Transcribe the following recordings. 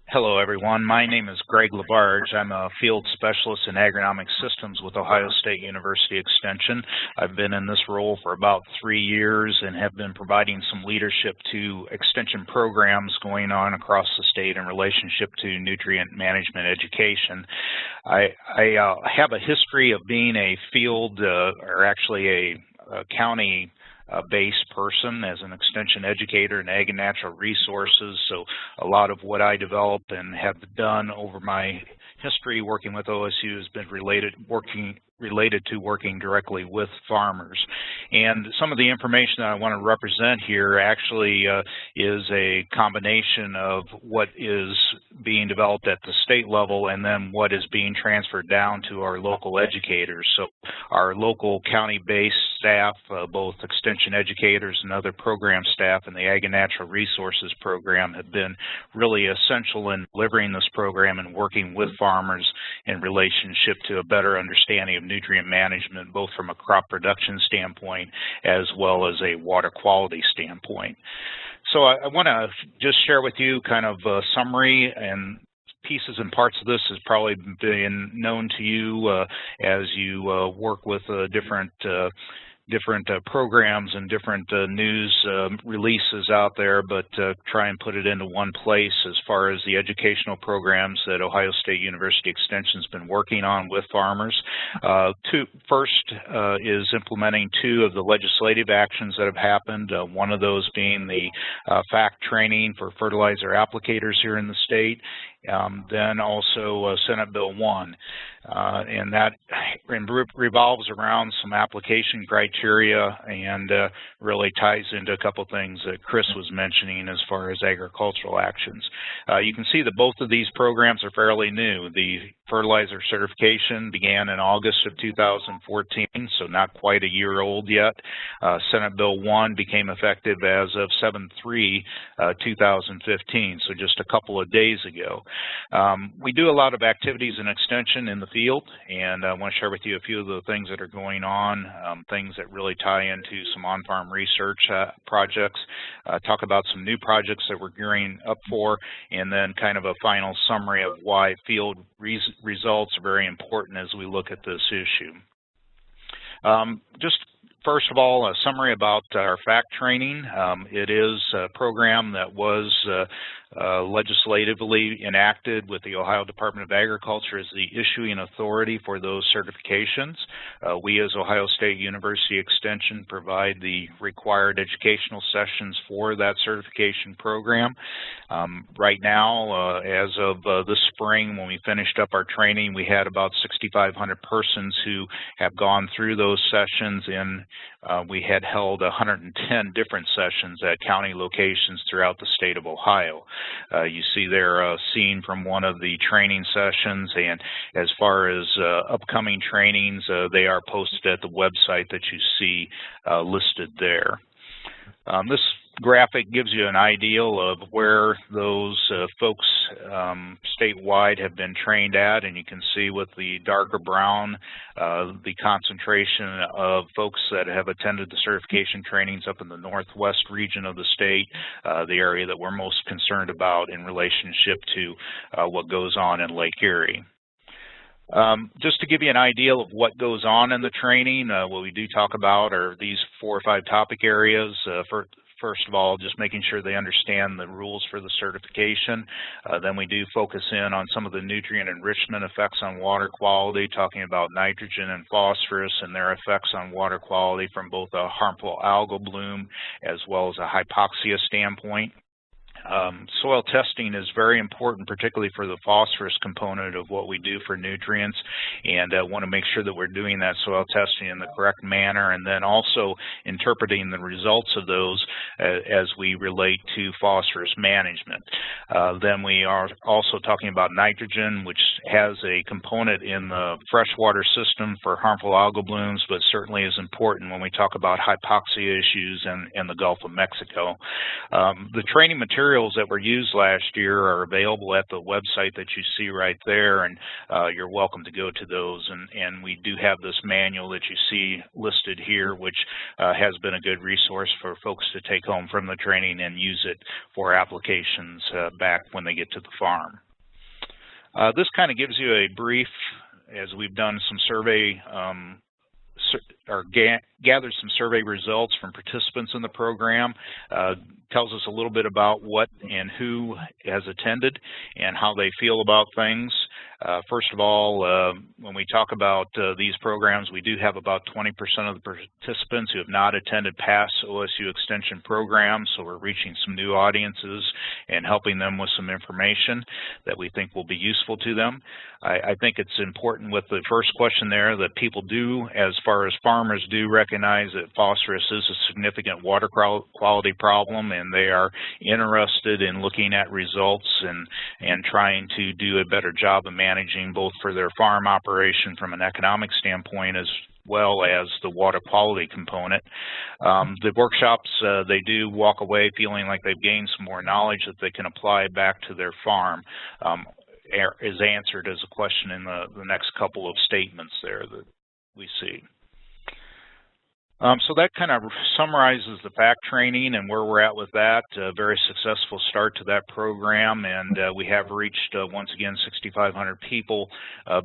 Hello, everyone. My name is Greg LaBarge. I'm a field specialist in agronomic systems with Ohio State University Extension. I've been in this role for about 3 years and have been providing some leadership to extension programs going on across the state in relationship to nutrient management education. I have a history of being a field, or actually a county based person as an extension educator in ag and natural resources. So a lot of what I develop and have done over my history working with OSU has been related to working directly with farmers. And some of the information that I want to represent here actually is a combination of what is being developed at the state level and then what is being transferred down to our local educators. So our local county-based staff, both extension educators and other program staff in the Ag and Natural Resources program, have been really essential in delivering this program and working with farmers in relationship to a better understanding of nutrient management, both from a crop production standpoint as well as a water quality standpoint. So I want to just share with you kind of a summary, and pieces and parts of this has probably been known to you as you work with different programs and different news releases out there, but try and put it into one place as far as the educational programs that Ohio State University Extension has been working on with farmers. First is implementing 2 of the legislative actions that have happened, one of those being the FACT training for fertilizer applicators here in the state, then also Senate Bill 1. And that revolves around some application criteria and really ties into a couple things that Chris was mentioning as far as agricultural actions. You can see that both of these programs are fairly new. The fertilizer certification began in August of 2014, so not quite a year old yet. Senate Bill 1 became effective as of 7/3/2015, so just a couple of days ago. We do a lot of activities in extension in the field, and I want to share with you a few of the things that are going on, things that really tie into some on-farm research projects, talk about some new projects that we're gearing up for, and then kind of a final summary of why field results are very important as we look at this issue. Just first of all, a summary about our FACT training. It is a program that was legislatively enacted with the Ohio Department of Agriculture as the issuing authority for those certifications. We as Ohio State University Extension provide the required educational sessions for that certification program. Right now, as of this spring, when we finished up our training, we had about 6,500 persons who have gone through those sessions, and we had held 110 different sessions at county locations throughout the state of Ohio. You see there a scene from one of the training sessions, and as far as upcoming trainings, they are posted at the website that you see listed there. This graphic gives you an idea of where those folks statewide have been trained at, and you can see with the darker brown the concentration of folks that have attended the certification trainings up in the northwest region of the state, the area that we're most concerned about in relationship to what goes on in Lake Erie. Just to give you an idea of what goes on in the training, what we do talk about are these 4 or 5 topic areas. First of all, just making sure they understand the rules for the certification. Then we do focus in on some of the nutrient enrichment effects on water quality, talking about nitrogen and phosphorus and their effects on water quality from both a harmful algal bloom as well as a hypoxia standpoint. Soil testing is very important, particularly for the phosphorus component of what we do for nutrients, and want to make sure that we're doing that soil testing in the correct manner, and then also interpreting the results of those as we relate to phosphorus management. Then we are also talking about nitrogen, which has a component in the freshwater system for harmful algal blooms, but certainly is important when we talk about hypoxia issues in the Gulf of Mexico. The training material materials that were used last year are available at the website that you see right there, and you're welcome to go to those. And we do have this manual that you see listed here, which has been a good resource for folks to take home from the training and use it for applications back when they get to the farm. This kind of gives you a brief, as we've done some survey gathered some survey results from participants in the program. Tells us a little bit about what and who has attended and how they feel about things. First of all, when we talk about these programs, we do have about 20% of the participants who have not attended past OSU Extension programs, so we're reaching some new audiences and helping them with some information that we think will be useful to them. I think it's important with the first question there that people do, as far as farmers do, recognize that phosphorus is a significant water quality problem, and they are interested in looking at results and trying to do a better job of managing both for their farm operation from an economic standpoint as well as the water quality component. The workshops, they do walk away feeling like they've gained some more knowledge that they can apply back to their farm. Is answered as a question in the next couple of statements there that we see. So that kind of summarizes the FACT training and where we're at with that. A very successful start to that program, and we have reached, once again, 6,500 people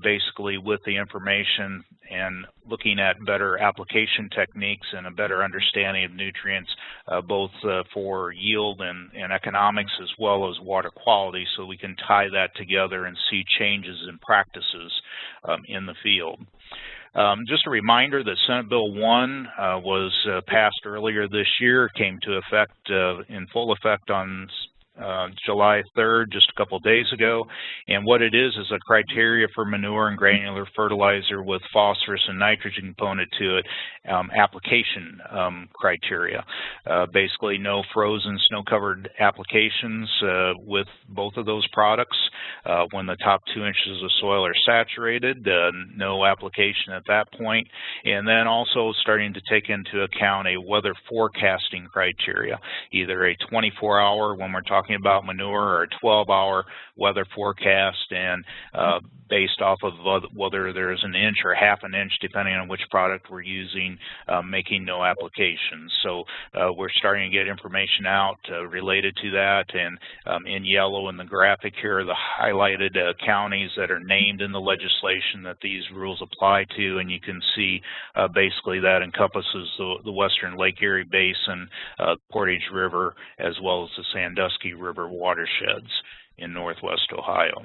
basically with the information and looking at better application techniques and a better understanding of nutrients, both for yield and economics as well as water quality, so we can tie that together and see changes in practices in the field. Just a reminder that Senate Bill 1 was passed earlier this year, came to effect in full effect on July 3rd, just a couple of days ago. And what it is a criteria for manure and granular fertilizer with phosphorus and nitrogen component to it, application criteria. Basically, no frozen, snow-covered applications with both of those products. When the top 2 inches of soil are saturated, no application at that point. And then also starting to take into account a weather forecasting criteria, either a 24-hour when we're talking about manure or a 12-hour weather forecast, and based off of whether there's an inch or half an inch, depending on which product we're using, making no applications. So we're starting to get information out related to that, and in yellow in the graphic here are the highlighted counties that are named in the legislation that these rules apply to, and you can see basically that encompasses the western Lake Erie Basin, Portage River, as well as the Sandusky River watersheds in northwest Ohio.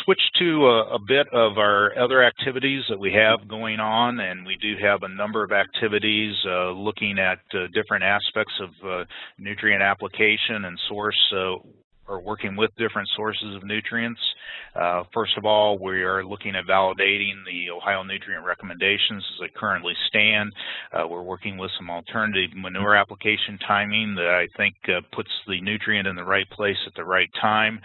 Switch to a bit of our other activities that we have going on, and we do have a number of activities looking at different aspects of nutrient application and source or working with different sources of nutrients. First of all, we are looking at validating the Ohio nutrient recommendations as they currently stand. We're working with some alternative manure application timing that I think puts the nutrient in the right place at the right time,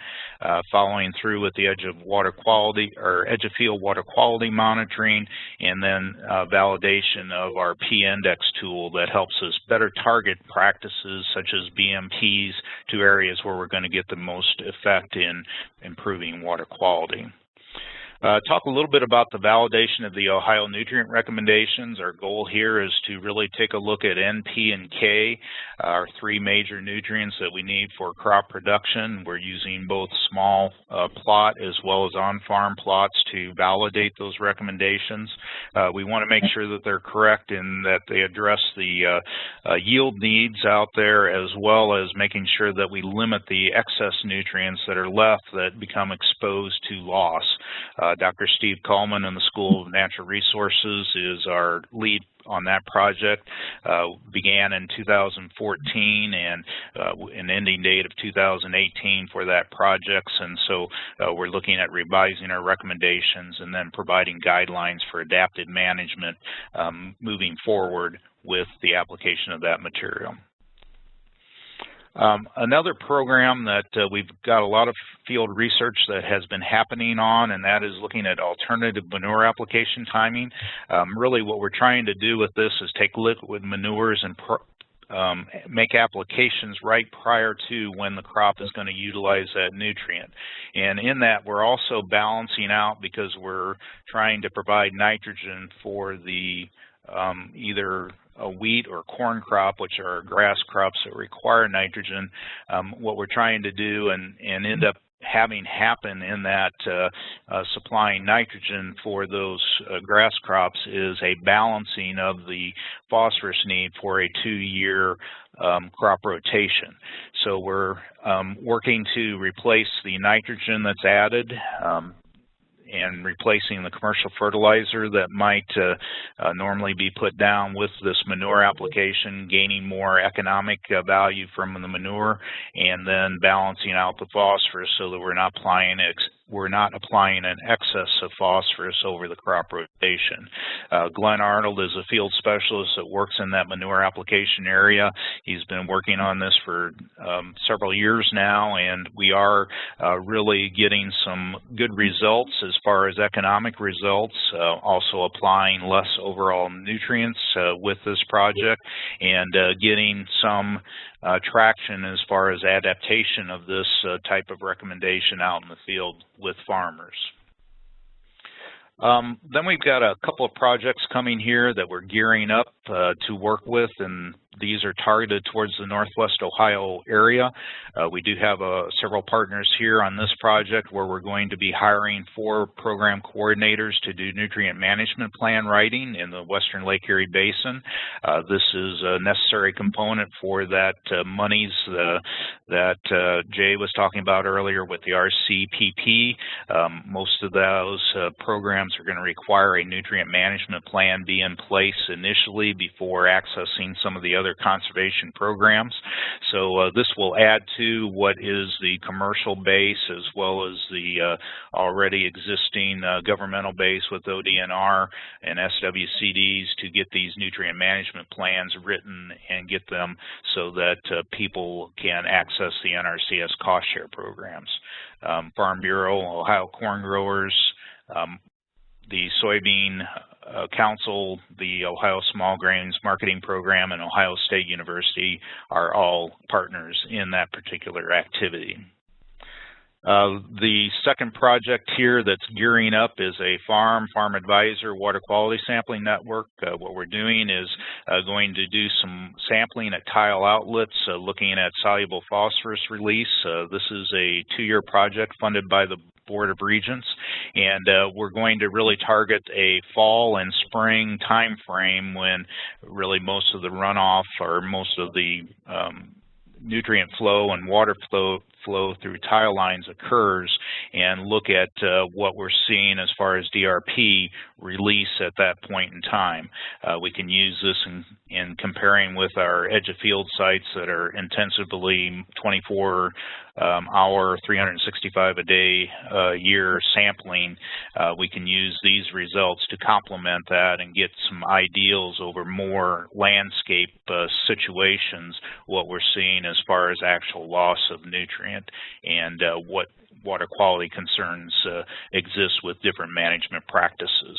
following through with the edge of water quality or edge of field water quality monitoring, and then validation of our P-index tool that helps us better target practices such as BMPs to areas where we're going to get the most effect in improving water quality. Talk a little bit about the validation of the Ohio nutrient recommendations. Our goal here is to really take a look at N, P, and K, our 3 major nutrients that we need for crop production. We're using both small plot as well as on-farm plots to validate those recommendations. We want to make sure that they're correct and that they address the yield needs out there, as well as making sure that we limit the excess nutrients that are left that become exposed to loss. Dr. Steve Coleman in the School of Natural Resources is our lead on that project. Began in 2014 and an ending date of 2018 for that project, and so we're looking at revising our recommendations and then providing guidelines for adaptive management moving forward with the application of that material. Another program that we've got a lot of field research that has been happening on, and that is looking at alternative manure application timing. Really what we're trying to do with this is take liquid manures and make applications right prior to when the crop is going to utilize that nutrient. And in that, we're also balancing out, because we're trying to provide nitrogen for the either a wheat or corn crop, which are grass crops that require nitrogen. What we're trying to do and end up having happen in that supplying nitrogen for those grass crops is a balancing of the phosphorus need for a 2-year crop rotation. So we're working to replace the nitrogen that's added and replacing the commercial fertilizer that might normally be put down with this manure application, gaining more economic value from the manure, and then balancing out the phosphorus so that we're not applying an excess of phosphorus over the crop rotation. Glenn Arnold is a field specialist that works in that manure application area. He's been working on this for several years now, and we are really getting some good results as far as economic results, also applying less overall nutrients with this project, and getting some traction as far as adaptation of this type of recommendation out in the field with farmers. Then we've got a couple of projects coming here that we're gearing up to work with, and these are targeted towards the Northwest Ohio area. We do have several partners here on this project where we're going to be hiring 4 program coordinators to do nutrient management plan writing in the Western Lake Erie Basin. This is a necessary component for that monies that Jay was talking about earlier with the RCPP. Most of those programs are going to require a nutrient management plan be in place initially before accessing some of the other conservation programs. So this will add to what is the commercial base as well as the already existing governmental base with ODNR and SWCDs to get these nutrient management plans written and get them so that people can access the NRCS cost share programs. Farm Bureau, Ohio Corn Growers, the Soybean Council, the Ohio Small Grains Marketing Program, and Ohio State University are all partners in that particular activity. The second project here that's gearing up is a Farm Advisor Water Quality Sampling Network. What we're doing is going to do some sampling at tile outlets, looking at soluble phosphorus release. This is a 2-year project funded by the Board of Regents, and we're going to really target a fall and spring time frame when really most of the runoff or most of the nutrient flow and water flow through tile lines occurs, and look at what we're seeing as far as DRP release at that point in time. We can use this in comparing with our edge of field sites that are intensively 24-hour, 365 a day year sampling. We can use these results to complement that and get some ideals over more landscape situations, what we're seeing as far as actual loss of nutrient and what water quality concerns exist with different management practices.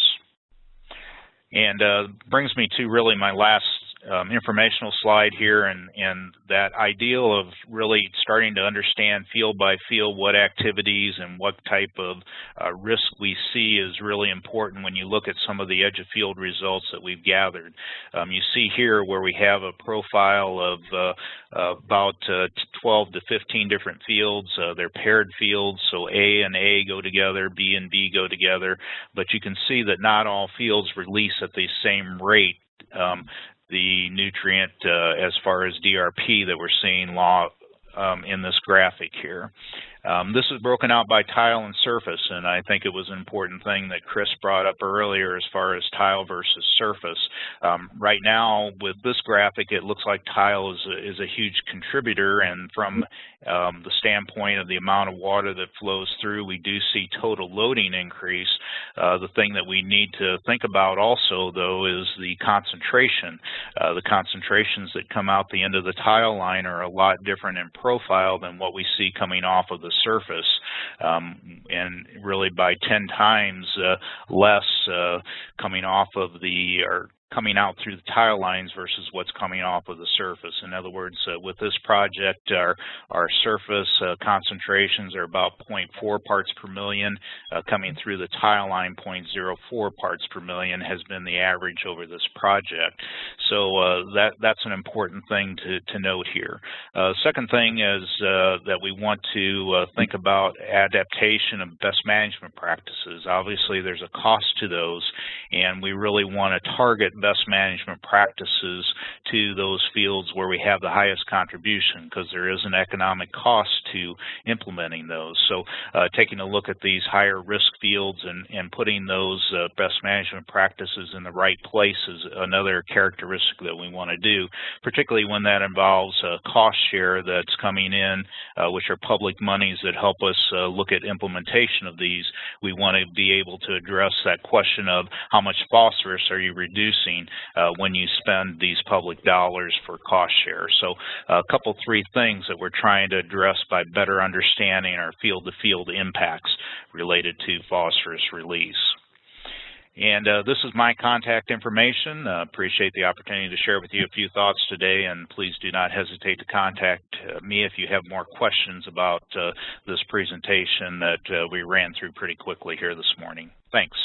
And brings me to really my last informational slide here, and that ideal of really starting to understand field by field what activities and what type of risk we see is really important when you look at some of the edge of field results that we've gathered. You see here where we have a profile of about 12 to 15 different fields. They're paired fields, so A and A go together, B and B go together, but you can see that not all fields release at the same rate the nutrient as far as DRP that we're seeing in this graphic here. This is broken out by tile and surface, and I think it was an important thing that Chris brought up earlier as far as tile versus surface. Right now, with this graphic, it looks like tile is a huge contributor, and from the standpoint of the amount of water that flows through, we do see total loading increase. The thing that we need to think about also, though, is the concentration. The concentrations that come out the end of the tile line are a lot different in profile than what we see coming off of the surface, and really by 10 times less coming off of coming out through the tile lines versus what's coming off of the surface. In other words, with this project, our surface concentrations are about 0.4 parts per million. Coming through the tile line, 0.04 parts per million has been the average over this project. So that's an important thing to note here. Second thing is that we want to think about adaptation of best management practices. Obviously, there's a cost to those, and we really want to target best management practices to those fields where we have the highest contribution, because there is an economic cost to implementing those. So taking a look at these higher risk fields and putting those best management practices in the right place is another characteristic that we want to do, particularly when that involves a cost share that's coming in, which are public monies that help us look at implementation of these. We want to be able to address that question of how much phosphorus are you reducing when you spend these public dollars for cost share. So three things that we're trying to address by better understanding our field-to-field impacts related to phosphorus release. And this is my contact information. Appreciate the opportunity to share with you a few thoughts today, and please do not hesitate to contact me if you have more questions about this presentation that we ran through pretty quickly here this morning. Thanks.